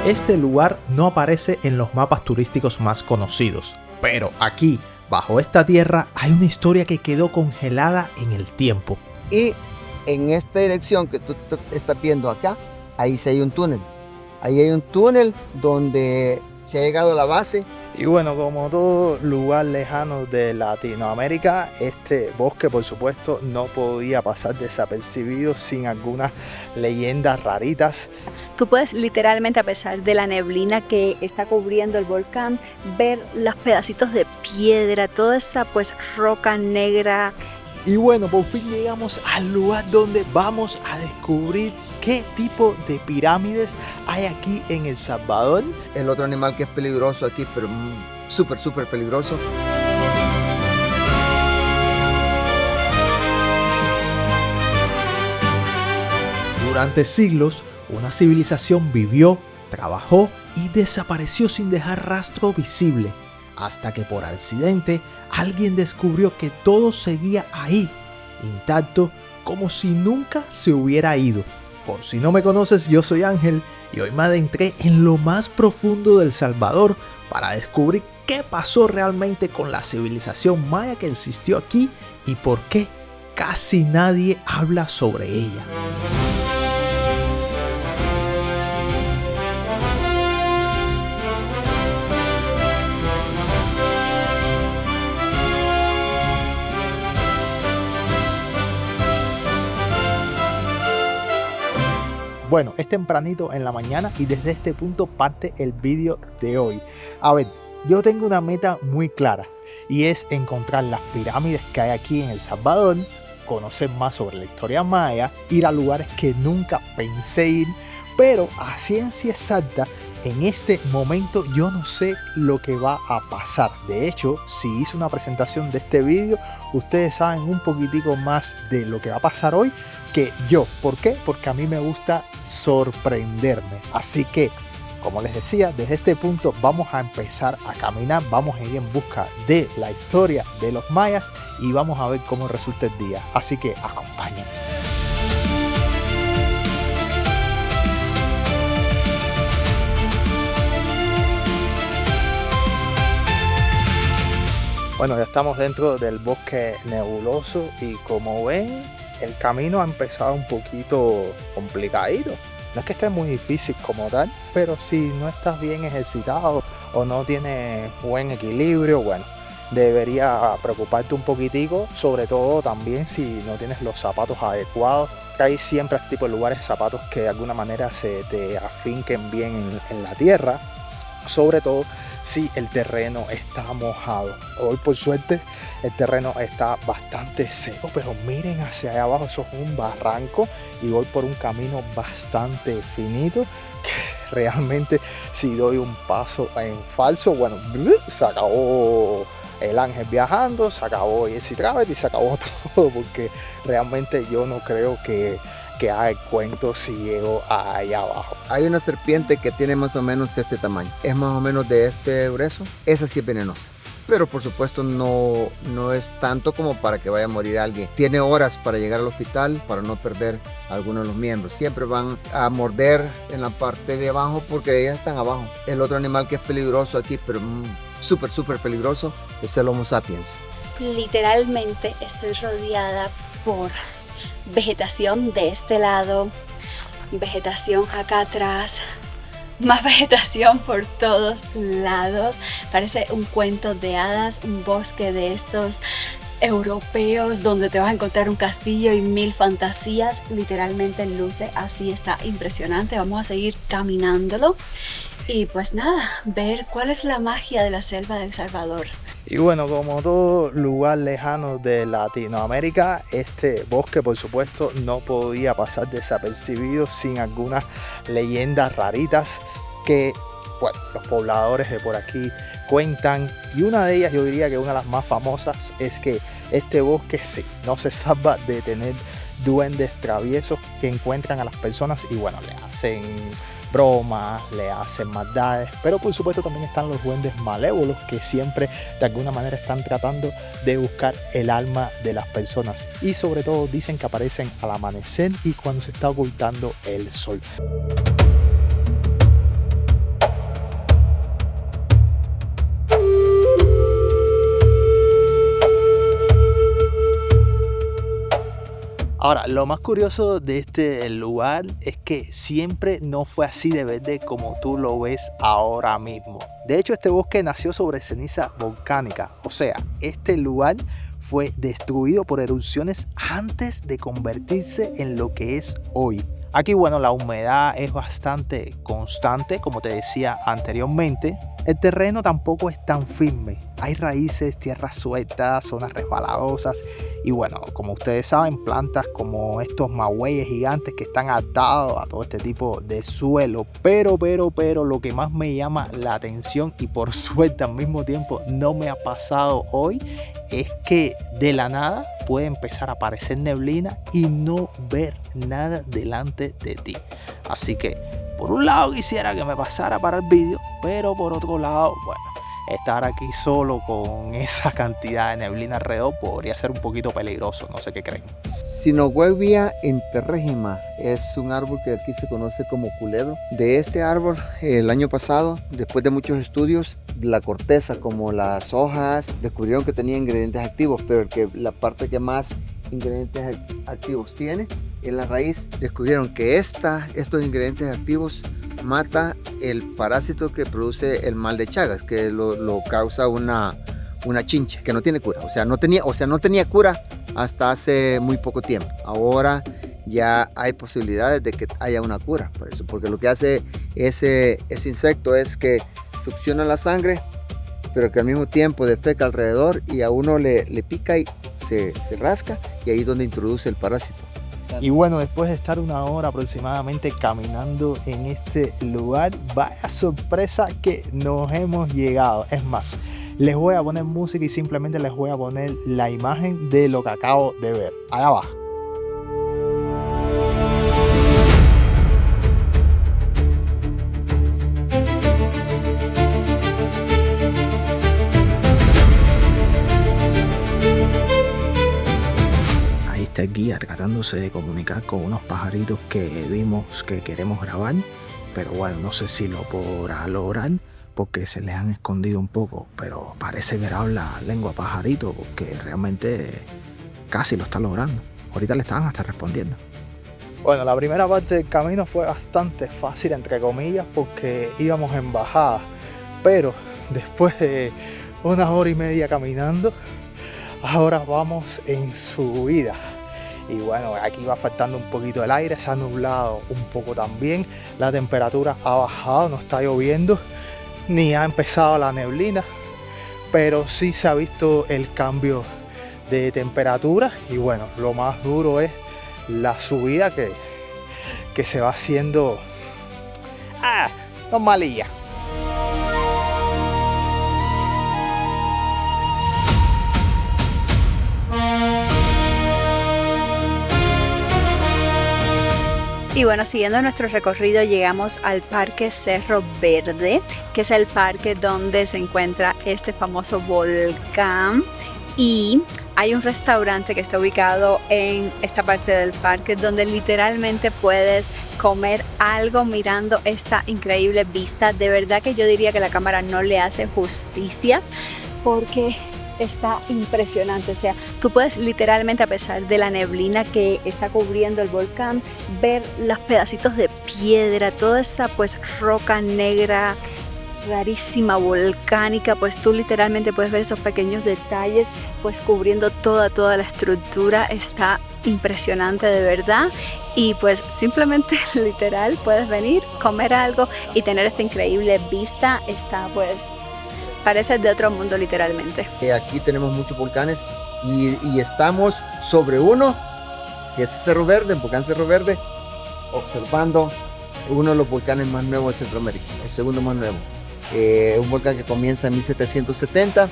Este lugar no aparece en los mapas turísticos más conocidos, pero aquí, bajo esta tierra, hay una historia que quedó congelada en el tiempo. Y en esta dirección que tú estás viendo acá, ahí sí hay un túnel. Ahí hay un túnel donde se ha llegado a la base. Y bueno, como todo lugar lejano de Latinoamérica, este bosque por supuesto no podía pasar desapercibido sin algunas leyendas raritas. Tú puedes literalmente, a pesar de la neblina que está cubriendo el volcán, ver los pedacitos de piedra, toda esa pues roca negra. Y bueno, por fin llegamos al lugar donde vamos a descubrir qué tipo de pirámides hay aquí en El Salvador. El otro animal que es peligroso aquí, pero súper peligroso. Durante siglos, una civilización vivió, trabajó y desapareció sin dejar rastro visible, hasta que por accidente alguien descubrió que todo seguía ahí, intacto, como si nunca se hubiera ido. Por si no me conoces, yo soy Ángel y hoy me adentré en lo más profundo del Salvador para descubrir qué pasó realmente con la civilización maya que existió aquí y por qué casi nadie habla sobre ella. Bueno, es tempranito en la mañana y desde este punto parte el vídeo de hoy. A ver, yo tengo una meta muy clara y es encontrar las pirámides que hay aquí en El Salvador, conocer más sobre la historia maya, ir a lugares que nunca pensé ir, pero a ciencia exacta, en este momento yo no sé lo que va a pasar. De hecho, si hice una presentación de este vídeo, ustedes saben un poquitico más de lo que va a pasar hoy que yo. ¿Por qué? Porque a mí me gusta sorprenderme. Así que, como les decía, desde este punto vamos a empezar a caminar, vamos a ir en busca de la historia de los mayas y vamos a ver cómo resulta el día. Así que acompáñenme. Bueno, ya estamos dentro del bosque nebuloso y como ven, el camino ha empezado un poquito complicadito. No es que esté muy difícil como tal, pero si no estás bien ejercitado o no tienes buen equilibrio, bueno, debería preocuparte un poquitico, sobre todo también si no tienes los zapatos adecuados. Hay siempre este tipo de lugares, zapatos que de alguna manera se te afinquen bien en la tierra, sobre todo si el terreno está mojado. Hoy por suerte el terreno está bastante seco, pero miren hacia allá abajo, eso es un barranco y voy por un camino bastante finito que realmente si doy un paso en falso, bueno, se acabó el Ángel viajando, se acabó Jesse Travel y se acabó todo, porque realmente yo no creo que haga el cuento si llego allá abajo. Hay una serpiente que tiene más o menos este tamaño, es más o menos de este grueso. Esa sí es venenosa, pero por supuesto no es tanto como para que vaya a morir alguien. Tiene horas para llegar al hospital para no perder a alguno de los miembros. Siempre van a morder en la parte de abajo porque ellas están abajo. El otro animal que es peligroso aquí, pero súper peligroso, es el Homo sapiens. Literalmente estoy rodeada por vegetación de este lado, vegetación acá atrás, más vegetación por todos lados. Parece un cuento de hadas, un bosque de estos europeos donde te vas a encontrar un castillo y mil fantasías. Literalmente luce así, está impresionante. Vamos a seguir caminándolo y pues nada, ver cuál es la magia de la selva de El Salvador. Y bueno, como todo lugar lejano de Latinoamérica, este bosque por supuesto no podía pasar desapercibido sin algunas leyendas raritas que, bueno, los pobladores de por aquí cuentan. Y una de ellas, yo diría que una de las más famosas, es que este bosque sí, no se salva de tener duendes traviesos que encuentran a las personas y bueno, le hacen bromas, le hacen maldades, pero por supuesto también están los duendes malévolos que siempre de alguna manera están tratando de buscar el alma de las personas y sobre todo dicen que aparecen al amanecer y cuando se está ocultando el sol. Ahora, lo más curioso de este lugar es que siempre no fue así de verde como tú lo ves ahora mismo. De hecho, este bosque nació sobre ceniza volcánica. O sea, este lugar fue destruido por erupciones antes de convertirse en lo que es hoy. Aquí, bueno, la humedad es bastante constante, como te decía anteriormente. El terreno tampoco es tan firme. Hay raíces, tierras sueltas, zonas resbaladosas y bueno, como ustedes saben, plantas como estos magueyes gigantes que están adaptados a todo este tipo de suelo. Pero lo que más me llama la atención y por suerte al mismo tiempo no me ha pasado hoy es que de la nada puede empezar a aparecer neblina y no ver nada delante de ti. Así que por un lado quisiera que me pasara para el vídeo, pero por otro lado, bueno, estar aquí solo con esa cantidad de neblina alrededor podría ser un poquito peligroso, no sé qué creen. Sinoguevia interregima es un árbol que aquí se conoce como culebro. De este árbol, el año pasado, después de muchos estudios, la corteza como las hojas descubrieron que tenía ingredientes activos, pero la parte que más ingredientes activos tiene es la raíz. Descubrieron que estos ingredientes activos mata el parásito que produce el mal de Chagas, que lo causa una chincha que no tiene cura. O sea, no tenía cura hasta hace muy poco tiempo. Ahora ya hay posibilidades de que haya una cura por eso, porque lo que hace ese insecto es que succiona la sangre, pero que al mismo tiempo defeca alrededor y a uno le pica y se rasca, y ahí es donde introduce el parásito. Y bueno, después de estar una hora aproximadamente caminando en este lugar, vaya sorpresa que nos hemos llegado. Es más, les voy a poner música y simplemente les voy a poner la imagen de lo que acabo de ver. Allá va. El guía tratándose de comunicar con unos pajaritos que vimos que queremos grabar, pero bueno, no sé si lo podrá lograr porque se les han escondido un poco, pero parece que habla lengua pajarito porque realmente casi lo está logrando. Ahorita le estaban hasta respondiendo. Bueno, la primera parte del camino fue bastante fácil, entre comillas, porque íbamos en bajada, pero después de 1 hora y media caminando, ahora vamos en subida. Y bueno, aquí va faltando un poquito el aire, se ha nublado un poco también, la temperatura ha bajado, no está lloviendo, ni ha empezado la neblina, pero sí se ha visto el cambio de temperatura y bueno, lo más duro es la subida que se va haciendo normalilla. Y bueno, siguiendo nuestro recorrido llegamos al Parque Cerro Verde, que es el parque donde se encuentra este famoso volcán, y hay un restaurante que está ubicado en esta parte del parque donde literalmente puedes comer algo mirando esta increíble vista. De verdad que yo diría que la cámara no le hace justicia porque está impresionante. O sea, tú puedes literalmente, a pesar de la neblina que está cubriendo el volcán, ver los pedacitos de piedra, toda esa pues roca negra rarísima volcánica, pues tú literalmente puedes ver esos pequeños detalles pues cubriendo toda la estructura. Está impresionante de verdad, y pues simplemente literal puedes venir, comer algo y tener esta increíble vista. Está pues parece de otro mundo literalmente. Aquí tenemos muchos volcanes y estamos sobre uno, que es Cerro Verde, el volcán Cerro Verde, observando uno de los volcanes más nuevos de Centroamérica, el segundo más nuevo. Un volcán que comienza en 1770,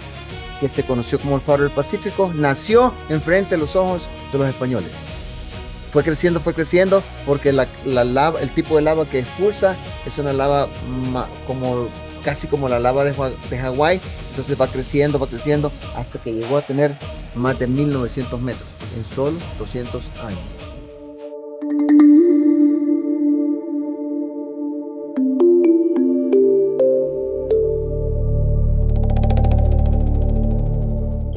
que se conoció como el Faro del Pacífico, nació enfrente de los ojos de los españoles. Fue creciendo porque la lava, el tipo de lava que expulsa es una lava casi como la lava de Hawái. Entonces va creciendo hasta que llegó a tener más de 1900 metros en solo 200 años.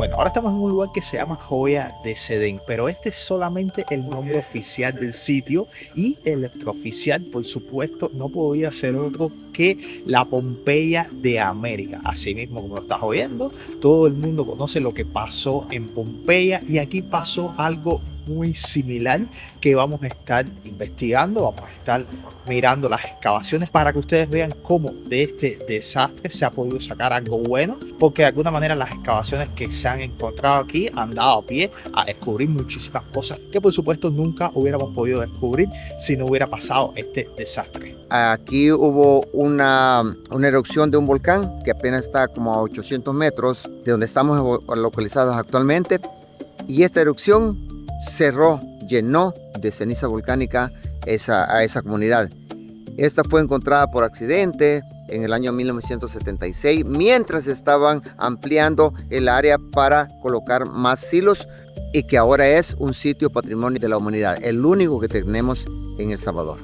Bueno, ahora estamos en un lugar que se llama Joya de Sedén, pero este es solamente el nombre oficial del sitio y el extraoficial, por supuesto, no podía ser otro que la Pompeya de América. Así mismo como lo estás oyendo, todo el mundo conoce lo que pasó en Pompeya y aquí pasó algo muy similar que vamos a estar investigando, vamos a estar mirando las excavaciones para que ustedes vean cómo de este desastre se ha podido sacar algo bueno, porque de alguna manera las excavaciones que se han encontrado aquí han dado pie a descubrir muchísimas cosas que por supuesto nunca hubiéramos podido descubrir si no hubiera pasado este desastre. Aquí hubo una erupción de un volcán que apenas está como a 800 metros de donde estamos localizados actualmente, y esta erupción cerró, llenó de ceniza volcánica a esa comunidad. Esta fue encontrada por accidente en el año 1976, mientras estaban ampliando el área para colocar más silos, y que ahora es un sitio patrimonio de la humanidad, el único que tenemos en El Salvador.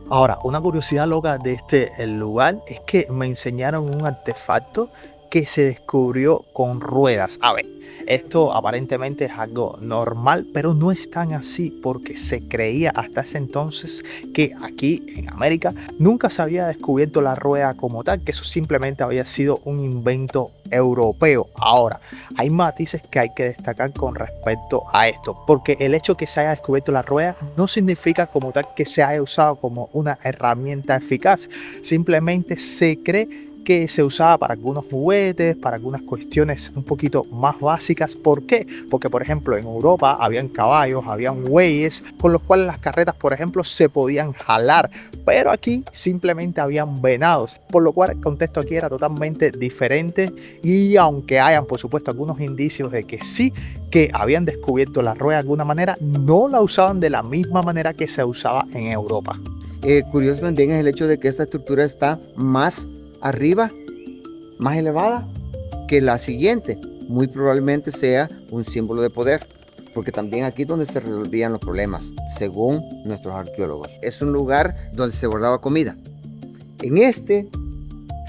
Ahora, una curiosidad loca de este lugar es que me enseñaron un artefacto que se descubrió con ruedas. A ver, esto aparentemente es algo normal, pero no es tan así, porque se creía hasta ese entonces que aquí en América nunca se había descubierto la rueda como tal, que eso simplemente había sido un invento europeo. Ahora, hay matices que hay que destacar con respecto a esto, porque el hecho que se haya descubierto la rueda no significa como tal que se haya usado como una herramienta eficaz. Simplemente se cree que se usaba para algunos juguetes, para algunas cuestiones un poquito más básicas. ¿Por qué? Porque, por ejemplo, en Europa habían caballos, habían bueyes, con los cuales las carretas, por ejemplo, se podían jalar, pero aquí simplemente habían venados, por lo cual el contexto aquí era totalmente diferente. Y aunque hayan, por supuesto, algunos indicios de que sí, que habían descubierto la rueda de alguna manera, no la usaban de la misma manera que se usaba en Europa. Curioso también es el hecho de que esta estructura está más arriba, más elevada que la siguiente. Muy probablemente sea un símbolo de poder, porque también aquí es donde se resolvían los problemas, según nuestros arqueólogos. Es un lugar donde se guardaba comida. En este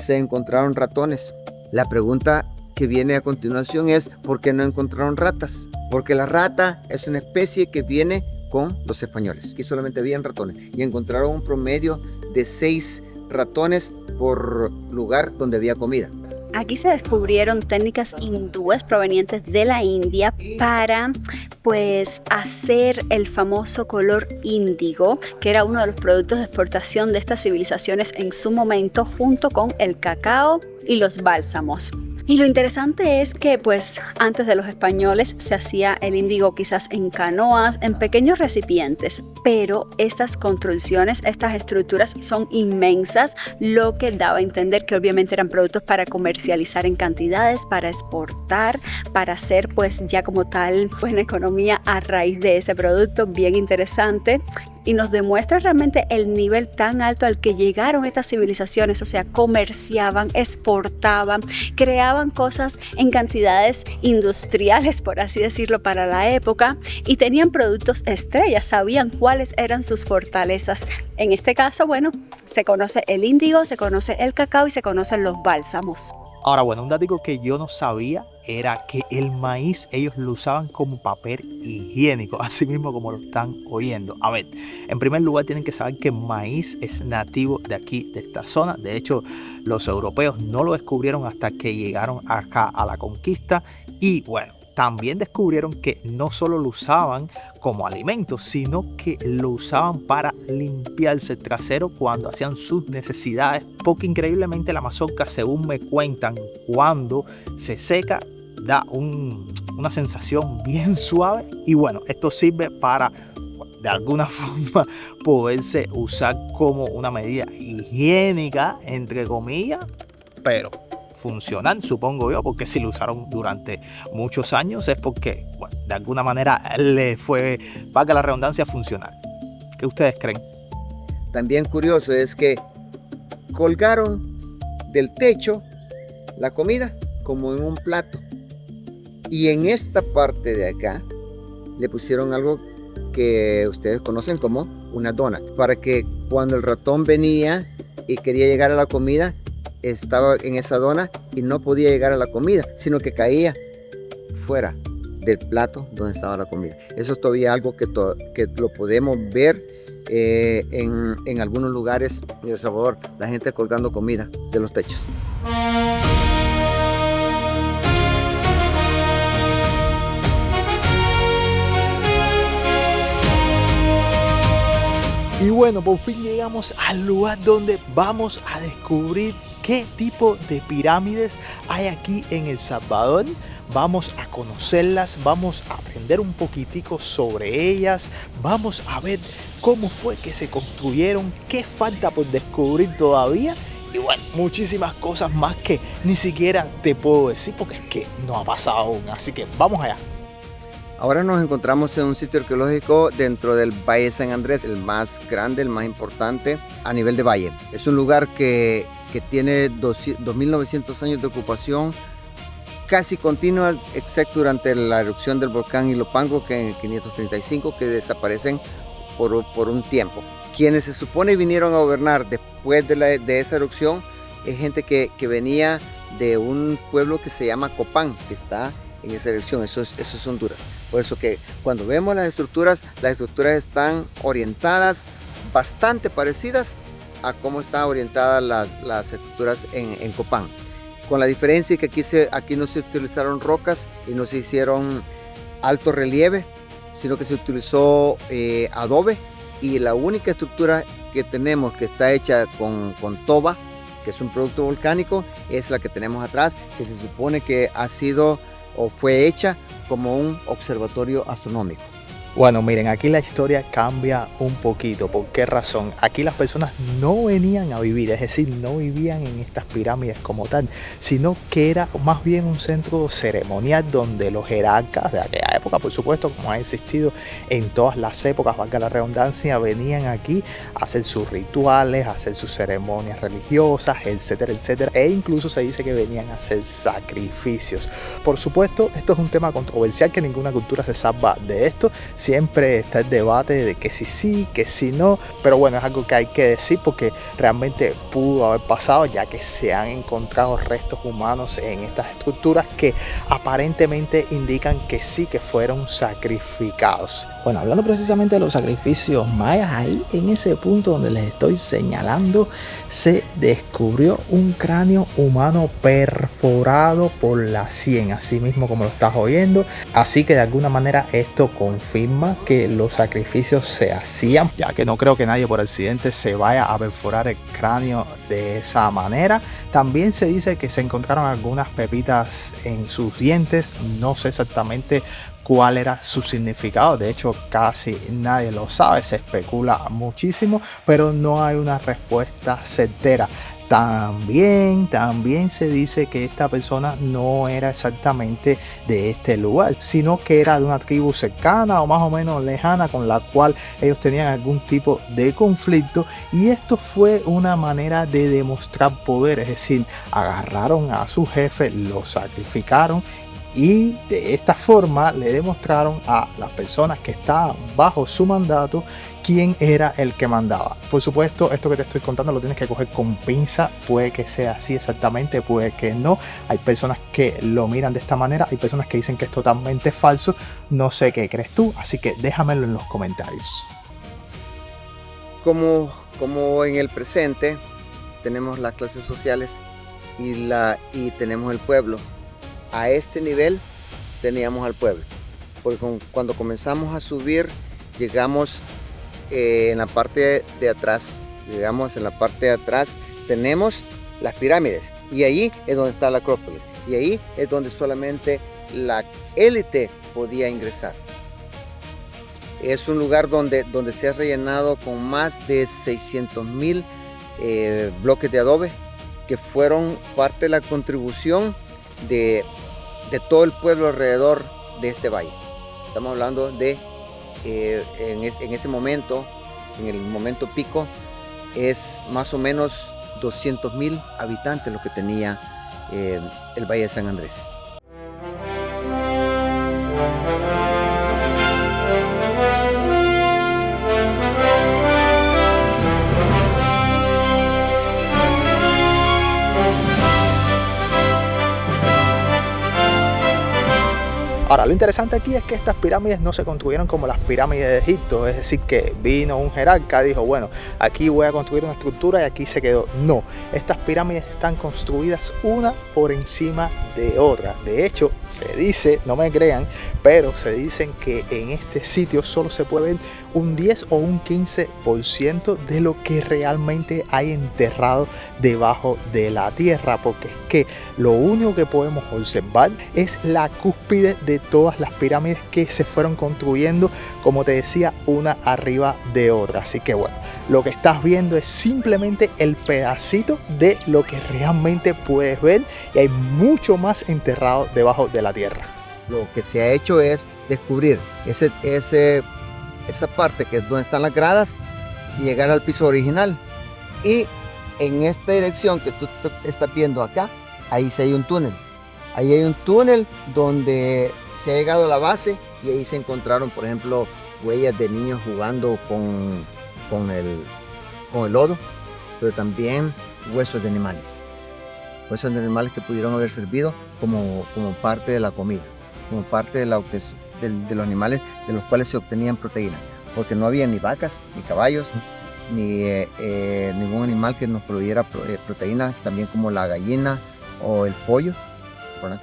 se encontraron ratones. La pregunta que viene a continuación es: ¿por qué no encontraron ratas? Porque la rata es una especie que viene con los españoles. Aquí solamente habían ratones y encontraron un promedio de 6 ratones por lugar donde había comida. Aquí se descubrieron técnicas hindúes provenientes de la India para hacer el famoso color índigo, que era uno de los productos de exportación de estas civilizaciones en su momento, junto con el cacao y los bálsamos. Y lo interesante es que antes de los españoles se hacía el índigo quizás en canoas, en pequeños recipientes, pero estas construcciones, estas estructuras son inmensas, lo que daba a entender que obviamente eran productos para comercializar en cantidades, para exportar, para hacer ya como tal una economía a raíz de ese producto. Bien interesante. Y nos demuestra realmente el nivel tan alto al que llegaron estas civilizaciones, o sea, comerciaban, exportaban, creaban cosas en cantidades industriales, por así decirlo, para la época, y tenían productos estrellas, sabían cuáles eran sus fortalezas. En este caso, se conoce el índigo, se conoce el cacao y se conocen los bálsamos. Ahora, un dato que yo no sabía era que el maíz ellos lo usaban como papel higiénico, así mismo como lo están oyendo. A ver, en primer lugar tienen que saber que el maíz es nativo de aquí, de esta zona. De hecho, los europeos no lo descubrieron hasta que llegaron acá a la conquista. Y también descubrieron que no solo lo usaban como alimento, sino que lo usaban para limpiarse el trasero cuando hacían sus necesidades, porque increíblemente la mazorca, según me cuentan, cuando se seca da una sensación bien suave, y esto sirve para de alguna forma poderse usar como una medida higiénica, entre comillas, pero funcional, supongo yo, porque si lo usaron durante muchos años es porque de alguna manera le fue, valga la redundancia, funcional. ¿Qué ustedes creen? También curioso es que colgaron del techo la comida como en un plato, y en esta parte de acá le pusieron algo que ustedes conocen como una donut, para que cuando el ratón venía y quería llegar a la comida, estaba en esa dona y no podía llegar a la comida, sino que caía fuera del plato donde estaba la comida. Eso es todavía algo que lo podemos ver en algunos lugares en El Salvador, la gente colgando comida de los techos. Y bueno, por fin llegamos al lugar donde vamos a descubrir qué tipo de pirámides hay aquí en El Salvador. Vamos a conocerlas, vamos a aprender un poquitico sobre ellas, vamos a ver cómo fue que se construyeron, qué falta por descubrir todavía. Y bueno, muchísimas cosas más que ni siquiera te puedo decir porque es que no ha pasado aún. Así que vamos allá. Ahora nos encontramos en un sitio arqueológico dentro del Valle de San Andrés, el más grande, el más importante a nivel de valle. Es un lugar que tiene 2.900 años de ocupación casi continua, excepto durante la erupción del volcán Ilopango, que en 535, que desaparecen por un tiempo. Quienes se supone vinieron a gobernar después de esa erupción es gente que venía de un pueblo que se llama Copán, que está en esa erupción. Eso es Honduras. Por eso que cuando vemos las estructuras están orientadas bastante parecidas a cómo están orientadas las estructuras en Copán. Con la diferencia que aquí no se utilizaron rocas y no se hicieron alto relieve, sino que se utilizó adobe, y la única estructura que tenemos que está hecha con toba, que es un producto volcánico, es la que tenemos atrás, que se supone que ha sido o fue hecha como un observatorio astronómico. Bueno, miren, aquí la historia cambia un poquito. ¿Por qué razón? Aquí las personas no venían a vivir, es decir, no vivían en estas pirámides como tal, sino que era más bien un centro ceremonial donde los jerarcas de aquella época, por supuesto, como ha existido en todas las épocas, valga la redundancia, venían aquí a hacer sus rituales, a hacer sus ceremonias religiosas, etcétera, etcétera, e incluso se dice que venían a hacer sacrificios. Por supuesto, esto es un tema controversial, que ninguna cultura se salva de esto. Siempre está el debate de que si sí, que si no, pero bueno, es algo que hay que decir porque realmente pudo haber pasado, ya que se han encontrado restos humanos en estas estructuras que aparentemente indican que sí, que fueron sacrificados. Bueno, hablando precisamente de los sacrificios mayas, ahí en ese punto donde les estoy señalando, se descubrió un cráneo humano perforado por la sien, así mismo como lo estás oyendo. Así que de alguna manera esto confirma que los sacrificios se hacían, ya que no creo que nadie por accidente se vaya a perforar el cráneo de esa manera. También se dice que se encontraron algunas pepitas en sus dientes, no sé exactamente cuál era su significado, de hecho casi nadie lo sabe, se especula muchísimo, pero no hay una respuesta certera. También se dice que esta persona no era exactamente de este lugar, sino que era de una tribu cercana o más o menos lejana con la cual ellos tenían algún tipo de conflicto, y esto fue una manera de demostrar poder, es decir, agarraron a su jefe, lo sacrificaron y de esta forma le demostraron a las personas que estaban bajo su mandato quién era el que mandaba. Por supuesto, esto que te estoy contando lo tienes que coger con pinza, puede que sea así exactamente, puede que no. Hay personas que lo miran de esta manera, hay personas que dicen que es totalmente falso. No sé qué crees tú, así que déjamelo en los comentarios. Como en el presente tenemos las clases sociales y tenemos el pueblo. A este nivel teníamos al pueblo, porque cuando comenzamos a subir llegamos en la parte de atrás, tenemos las pirámides, y ahí es donde está la Acrópolis, y ahí es donde solamente la élite podía ingresar. Es un lugar donde se ha rellenado con más de 600,000 bloques de adobe, que fueron parte de la contribución de todo el pueblo alrededor de este valle. Estamos hablando de en ese momento, en el momento pico, es más o menos 200,000 habitantes lo que tenía el Valle de San Andrés. Ahora, lo interesante aquí es que estas pirámides no se construyeron como las pirámides de Egipto, es decir, que vino un jerarca, dijo, bueno, aquí voy a construir una estructura y aquí se quedó. No, estas pirámides están construidas una por encima de otra. De hecho, se dice, no me crean, pero se dicen que en este sitio solo se puede ver un 10 o un 15% de lo que realmente hay enterrado debajo de la tierra, porque es que lo único que podemos observar es la cúspide de todas las pirámides que se fueron construyendo, como te decía, una arriba de otra. Así que bueno, lo que estás viendo es simplemente el pedacito de lo que realmente puedes ver, y hay mucho más enterrado debajo de la tierra. Lo que se ha hecho es descubrir esa parte que es donde están las gradas y llegar al piso original. Y en esta dirección que tú estás viendo acá, ahí sí hay un túnel. Ahí hay un túnel donde se ha llegado a la base, y ahí se encontraron, por ejemplo, huellas de niños jugando con el lodo, pero también huesos de animales. Huesos de animales que pudieron haber servido como parte de la comida, como parte de los animales de los cuales se obtenían proteínas, porque no había ni vacas, ni caballos, ni ningún animal que nos proveyera proteínas, también como la gallina o el pollo, ¿verdad?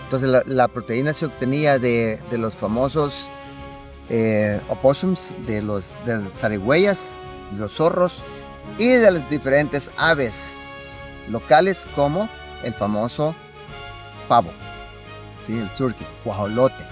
Entonces la proteína se obtenía de los famosos opossums, de las zarigüeyas, de los zorros y de las diferentes aves locales, como el famoso pavo, ¿sí? El turkey, guajolote.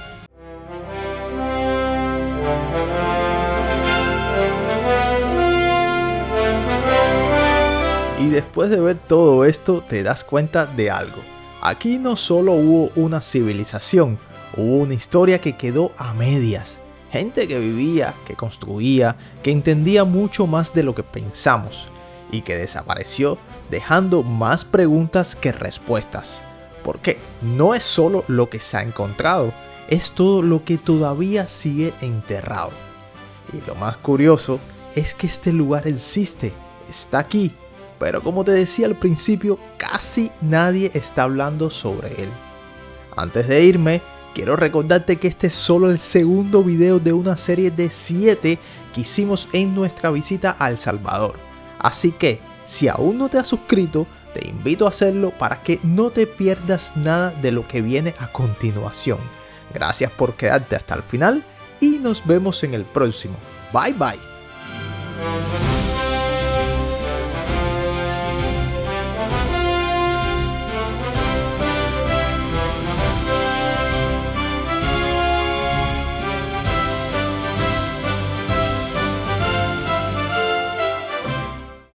Y después de ver todo esto te das cuenta de algo. Aquí no solo hubo una civilización, hubo una historia que quedó a medias. Gente que vivía, que construía, que entendía mucho más de lo que pensamos, y que desapareció dejando más preguntas que respuestas. Porque no es solo lo que se ha encontrado, es todo lo que todavía sigue enterrado. Y lo más curioso es que este lugar existe, está aquí, pero como te decía al principio, casi nadie está hablando sobre él. Antes de irme, quiero recordarte que este es solo el segundo video de una serie de 7 que hicimos en nuestra visita a El Salvador. Así que, si aún no te has suscrito, te invito a hacerlo para que no te pierdas nada de lo que viene a continuación. Gracias por quedarte hasta el final y nos vemos en el próximo. Bye bye.